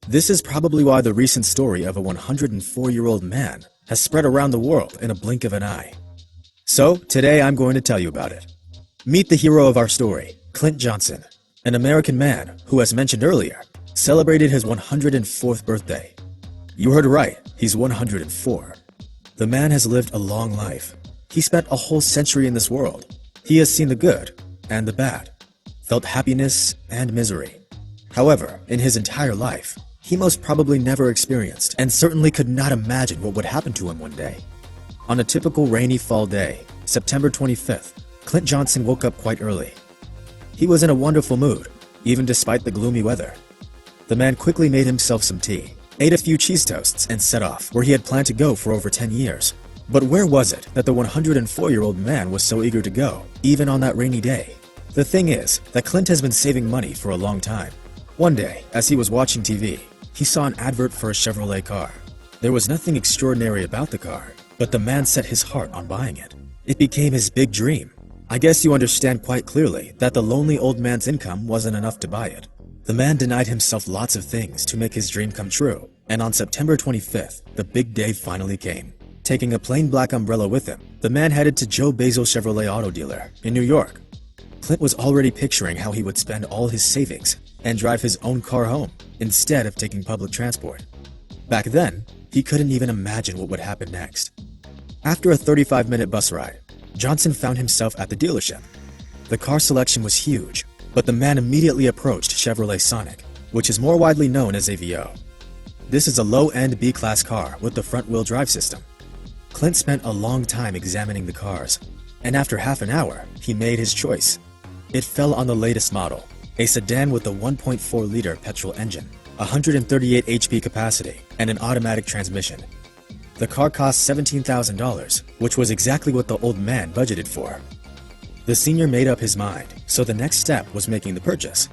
This is probably why the recent story of a 104-year-old man has spread around the world in a blink of an eye. So, today I'm going to tell you about it. Meet the hero of our story, Clint Johnson, an American man who, as mentioned earlier, celebrated his 104th birthday. You heard right, he's 104. The man has lived a long life. He spent a whole century in this world. He has seen the good and the bad, felt happiness and misery. However, in his entire life, he most probably never experienced and certainly could not imagine what would happen to him one day. On a typical rainy fall day, September 25th, Clint Johnson woke up quite early. He was in a wonderful mood, even despite the gloomy weather. The man quickly made himself some tea, ate a few cheese toasts, and set off where he had planned to go for over 10 years. But where was it that the 104-year-old man was so eager to go, even on that rainy day? The thing is that Clint has been saving money for a long time. One day, as he was watching TV, he saw an advert for a Chevrolet car. There was nothing extraordinary about the car, but the man set his heart on buying it. It became his big dream. I guess you understand quite clearly that the lonely old man's income wasn't enough to buy it. The man denied himself lots of things to make his dream come true, and on September 25th, the big day finally came. Taking a plain black umbrella with him, the man headed to Joe Basil Chevrolet auto dealer in New York. Clint was already picturing how he would spend all his savings and drive his own car home instead of taking public transport. Back then, he couldn't even imagine what would happen next. After a 35-minute bus ride, Johnson found himself at the dealership. The car selection was huge, but the man immediately approached Chevrolet Sonic, which is more widely known as AVO. This is a low-end B-class car with the front-wheel drive system. Clint spent a long time examining the cars, and after half an hour, he made his choice. It fell on the latest model, a sedan with a 1.4-liter petrol engine, 138 HP capacity, and an automatic transmission. The car cost $17,000, which was exactly what the old man budgeted for. The senior made up his mind, so the next step was making the purchase.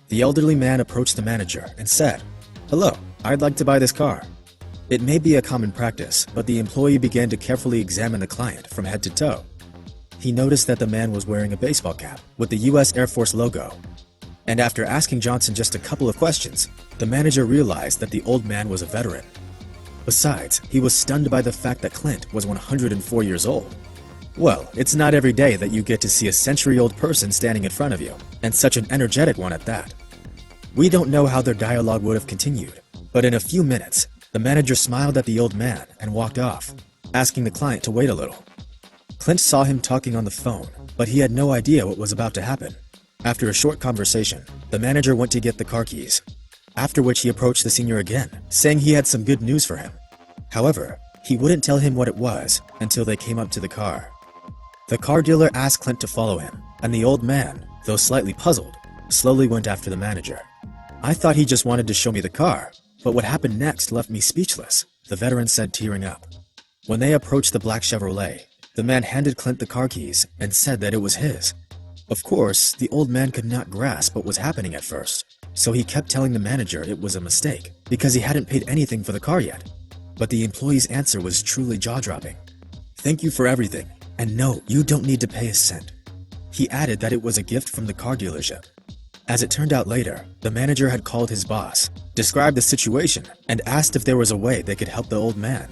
The elderly man approached the manager and said, "Hello, I'd like to buy this car." It may be a common practice, but the employee began to carefully examine the client from head to toe. He noticed that the man was wearing a baseball cap with the U.S. Air Force logo. And after asking Johnson just a couple of questions, the manager realized that the old man was a veteran. Besides, he was stunned by the fact that Clint was 104 years old. Well, it's not every day that you get to see a century-old person standing in front of you, and such an energetic one at that. We don't know how their dialogue would have continued, but in a few minutes, the manager smiled at the old man and walked off, asking the client to wait a little. Clint saw him talking on the phone, but he had no idea what was about to happen. After a short conversation, the manager went to get the car keys, after which he approached the senior again, saying he had some good news for him. However, he wouldn't tell him what it was until they came up to the car. The car dealer asked Clint to follow him, and the old man, though slightly puzzled, slowly went after the manager. "I thought he just wanted to show me the car, but what happened next left me speechless," the veteran said, tearing up. When they approached the black Chevrolet, the man handed Clint the car keys and said that it was his. Of course, the old man could not grasp what was happening at first, so he kept telling the manager it was a mistake because he hadn't paid anything for the car yet. But the employee's answer was truly jaw-dropping. "Thank you for everything, and no, you don't need to pay a cent." He added that it was a gift from the car dealership. As it turned out later, the manager had called his boss, described the situation, and asked if there was a way they could help the old man.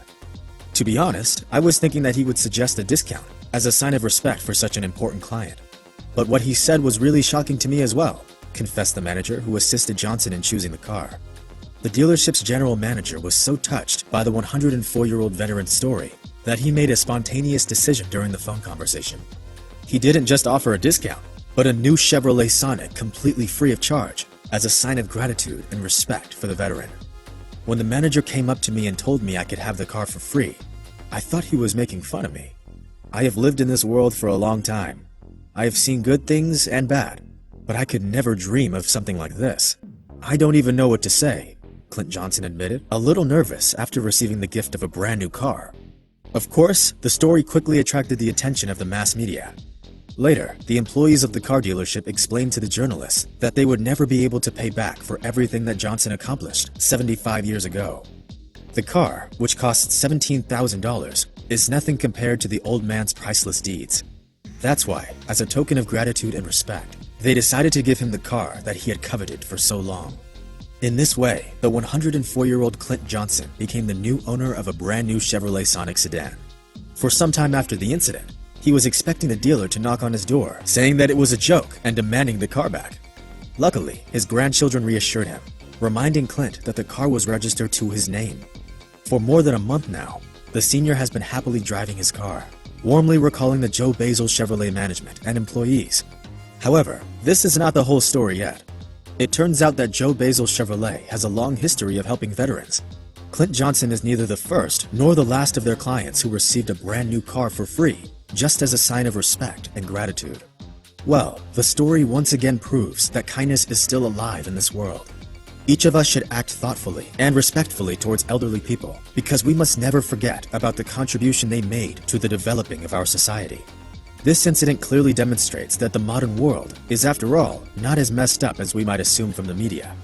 To be honest, I was thinking that he would suggest a discount as a sign of respect for such an important client. But what he said was really shocking to me as well, confessed the manager who assisted Johnson in choosing the car. The dealership's general manager was so touched by the 104-year-old veteran's story that he made a spontaneous decision during the phone conversation. He didn't just offer a discount, but a new Chevrolet Sonic completely free of charge as a sign of gratitude and respect for the veteran. When the manager came up to me and told me I could have the car for free, I thought he was making fun of me. I have lived in this world for a long time. I have seen good things and bad, but I could never dream of something like this. I don't even know what to say, Clint Johnson admitted, a little nervous after receiving the gift of a brand new car. Of course, the story quickly attracted the attention of the mass media. Later, the employees of the car dealership explained to the journalists that they would never be able to pay back for everything that Johnson accomplished 75 years ago. The car, which cost $17,000, is nothing compared to the old man's priceless deeds. That's why, as a token of gratitude and respect, they decided to give him the car that he had coveted for so long. In this way, the 104-year-old Clint Johnson became the new owner of a brand new Chevrolet Sonic sedan. For some time after the incident, he was expecting the dealer to knock on his door, saying that it was a joke and demanding the car back. Luckily, his grandchildren reassured him, reminding Clint that the car was registered to his name. For more than a month now, the senior has been happily driving his car, warmly recalling the Joe Basil Chevrolet management and employees. However, this is not the whole story yet. It turns out that Joe Basil Chevrolet has a long history of helping veterans. Clint Johnson is neither the first nor the last of their clients who received a brand new car for free, just as a sign of respect and gratitude. Well, the story once again proves that kindness is still alive in this world. Each of us should act thoughtfully and respectfully towards elderly people, because we must never forget about the contribution they made to the developing of our society. This incident clearly demonstrates that the modern world is, after all, not as messed up as we might assume from the media.